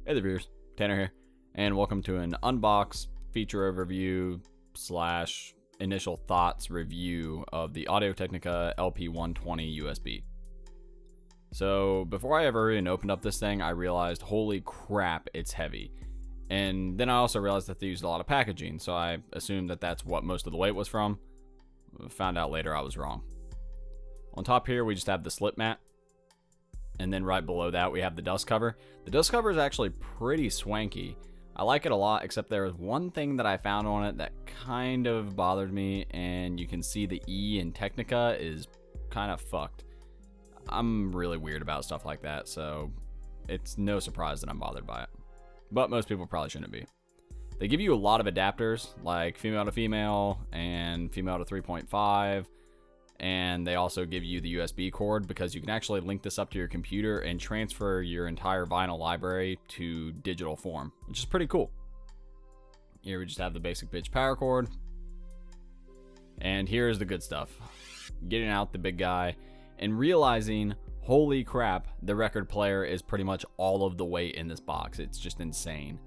Hey there viewers, Tanner here, and welcome to an unbox, feature overview / initial thoughts review of the Audio-Technica LP120-USB. So before I ever even opened up this thing, I realized, holy crap, it's heavy. And then I also realized that they used a lot of packaging, so I assumed that that's what most of the weight was from. Found out later I was wrong. On top here, we just have the slip mat. And then right below that, we have the dust cover. The dust cover is actually pretty swanky. I like it a lot, except there was one thing that I found on it that kind of bothered me, and you can see the E in Technica is kind of fucked. I'm really weird about stuff like that, so it's no surprise that I'm bothered by it. But most people probably shouldn't be. They give you a lot of adapters, like female to female and female to 3.5. And they also give you the USB cord because you can actually link this up to your computer and transfer your entire vinyl library to digital form, which is pretty cool. Here we just have the basic bitch power cord. And here's the good stuff. Getting out the big guy and realizing, holy crap, the record player is pretty much all of the weight in this box. It's just insane.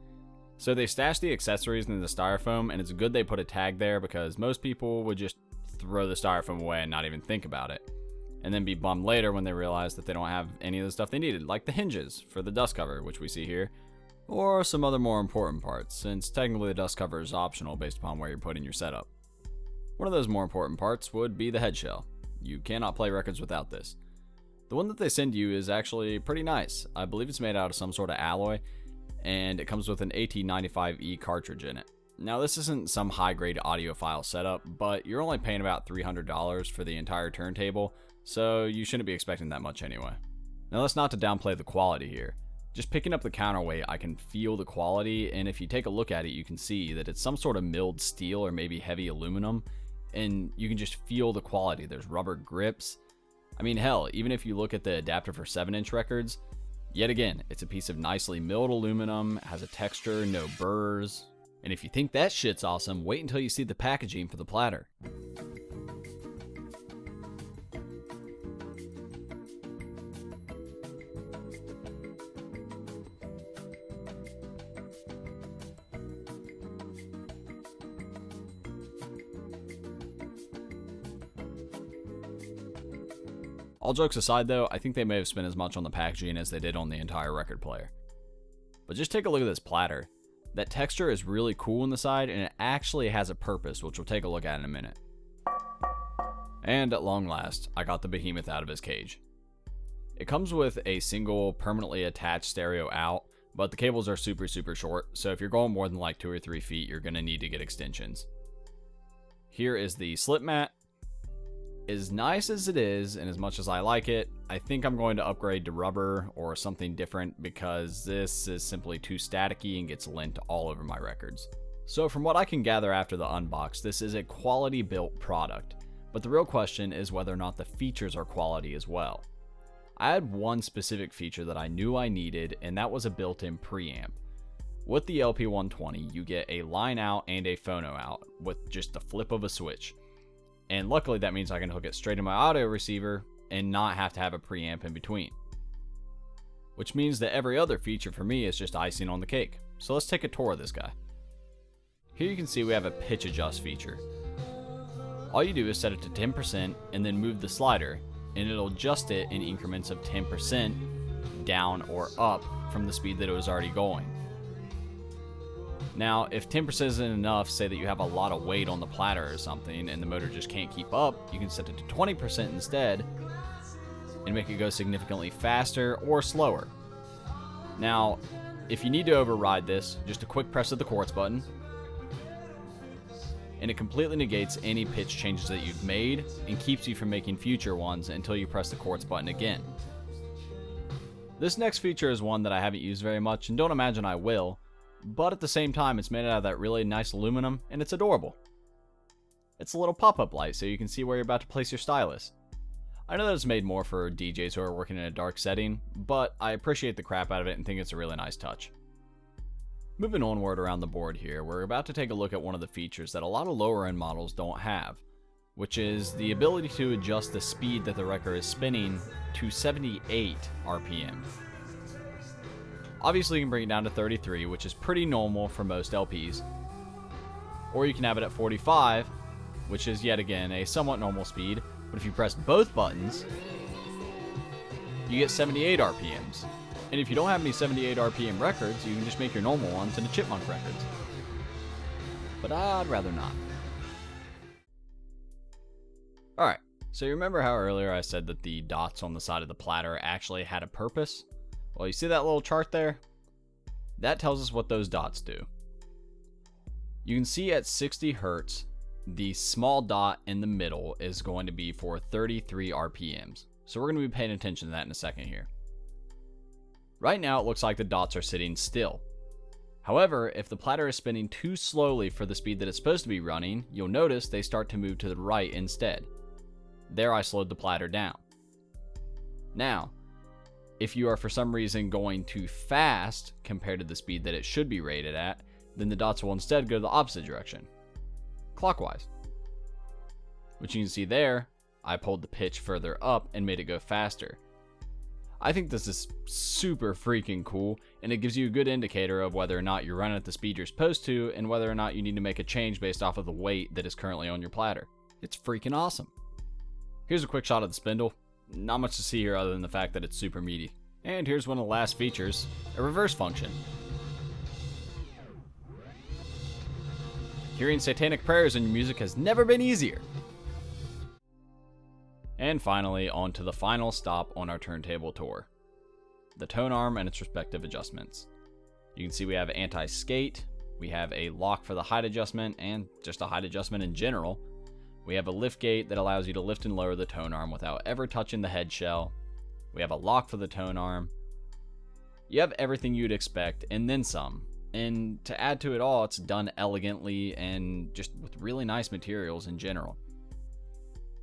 So they stashed the accessories in the styrofoam, and it's good they put a tag there because most people would just throw the styrofoam away and not even think about it, and then be bummed later when they realize that they don't have any of the stuff they needed, like the hinges for the dust cover, which we see here, or some other more important parts, since technically the dust cover is optional based upon where you're putting your setup. One of those more important parts would be the headshell. You cannot play records without this. The one that they send you is actually pretty nice. I believe it's made out of some sort of alloy, and it comes with an AT95E cartridge in it. Now, this isn't some high-grade audiophile setup, but you're only paying about $300 for the entire turntable, so you shouldn't be expecting that much anyway. Now, that's not to downplay the quality here. Just picking up the counterweight, I can feel the quality, and if you take a look at it, you can see that it's some sort of milled steel or maybe heavy aluminum, and you can just feel the quality. There's rubber grips. I mean, hell, even if you look at the adapter for 7-inch records, yet again, it's a piece of nicely milled aluminum, has a texture, no burrs. And if you think that shit's awesome, wait until you see the packaging for the Platter. All jokes aside though, I think they may have spent as much on the packaging as they did on the entire record player. But just take a look at this Platter. That texture is really cool on the side, and it actually has a purpose, which we'll take a look at in a minute. And at long last, I got the behemoth out of his cage. It comes with a single permanently attached stereo out, but the cables are super short, so if you're going more than like 2 or 3 feet, you're going to need to get extensions. Here is the slip mat. As nice as it is, and as much as I like it, I think I'm going to upgrade to rubber or something different because this is simply too staticky and gets lint all over my records. So from what I can gather after the unbox, this is a quality built product, but the real question is whether or not the features are quality as well. I had one specific feature that I knew I needed, and that was a built-in preamp. With the LP120, you get a line out and a phono out with just the flip of a switch. And luckily that means I can hook it straight to my audio receiver and not have to have a preamp in between. Which means that every other feature for me is just icing on the cake. So let's take a tour of this guy. Here you can see we have a pitch adjust feature. All you do is set it to 10% and then move the slider, and it'll adjust it in increments of 10% down or up from the speed that it was already going. Now, if 10% isn't enough, say that you have a lot of weight on the Platter or something and the motor just can't keep up, you can set it to 20% instead and make it go significantly faster or slower. Now, if you need to override this, just a quick press of the quartz button, and it completely negates any pitch changes that you've made and keeps you from making future ones until you press the quartz button again. This next feature is one that I haven't used very much and don't imagine I will, but at the same time it's made out of that really nice aluminum and it's adorable. It's a little pop-up light so you can see where you're about to place your stylus. I know that it's made more for DJs who are working in a dark setting, but I appreciate the crap out of it and think it's a really nice touch. Moving onward around the board here, we're about to take a look at one of the features that a lot of lower end models don't have, which is the ability to adjust the speed that the record is spinning to 78 RPM. Obviously you can bring it down to 33, which is pretty normal for most LPs. Or you can have it at 45, which is yet again a somewhat normal speed, but if you press both buttons, you get 78 RPMs. And if you don't have any 78 RPM records, you can just make your normal ones into Chipmunk records. But I'd rather not. Alright, so you remember how earlier I said that the dots on the side of the Platter actually had a purpose? Well, you see that little chart there? That tells us what those dots do. You can see at 60 Hertz, the small dot in the middle is going to be for 33 RPMs. So we're going to be paying attention to that in a second here. Right now it looks like the dots are sitting still. However, if the Platter is spinning too slowly for the speed that it's supposed to be running, you'll notice they start to move to the right instead. There I slowed the Platter down. Now, if you are for some reason going too fast compared to the speed that it should be rated at, then the dots will instead go the opposite direction, clockwise. Which you can see there, I pulled the pitch further up and made it go faster. I think this is super freaking cool, and it gives you a good indicator of whether or not you're running at the speed you're supposed to, and whether or not you need to make a change based off of the weight that is currently on your Platter. It's freaking awesome. Here's a quick shot of the Spindle. Not much to see here other than the fact that it's super meaty. And here's one of the last features, a reverse function. Hearing satanic prayers in your music has never been easier. And finally, on to the final stop on our turntable tour. The Tonearm and its respective adjustments. You can see we have anti-skate, we have a lock for the height adjustment, and just a height adjustment in general. We have a lift gate that allows you to lift and lower the Tonearm without ever touching the Headshell. We have a lock for the Tonearm. You have everything you'd expect, and then some. And to add to it all, it's done elegantly and just with really nice materials in general.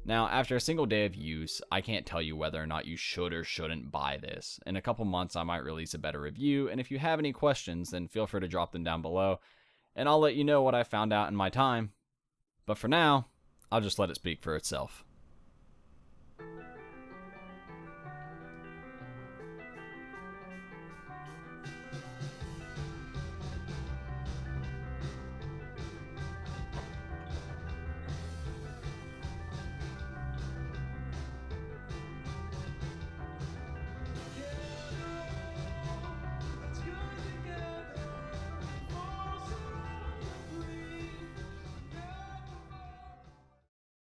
Now, after a single day of use, I can't tell you whether or not you should or shouldn't buy this. In a couple months, I might release a better review, and if you have any questions, then feel free to drop them down below, and I'll let you know what I found out in my time. But for now, I'll just let it speak for itself.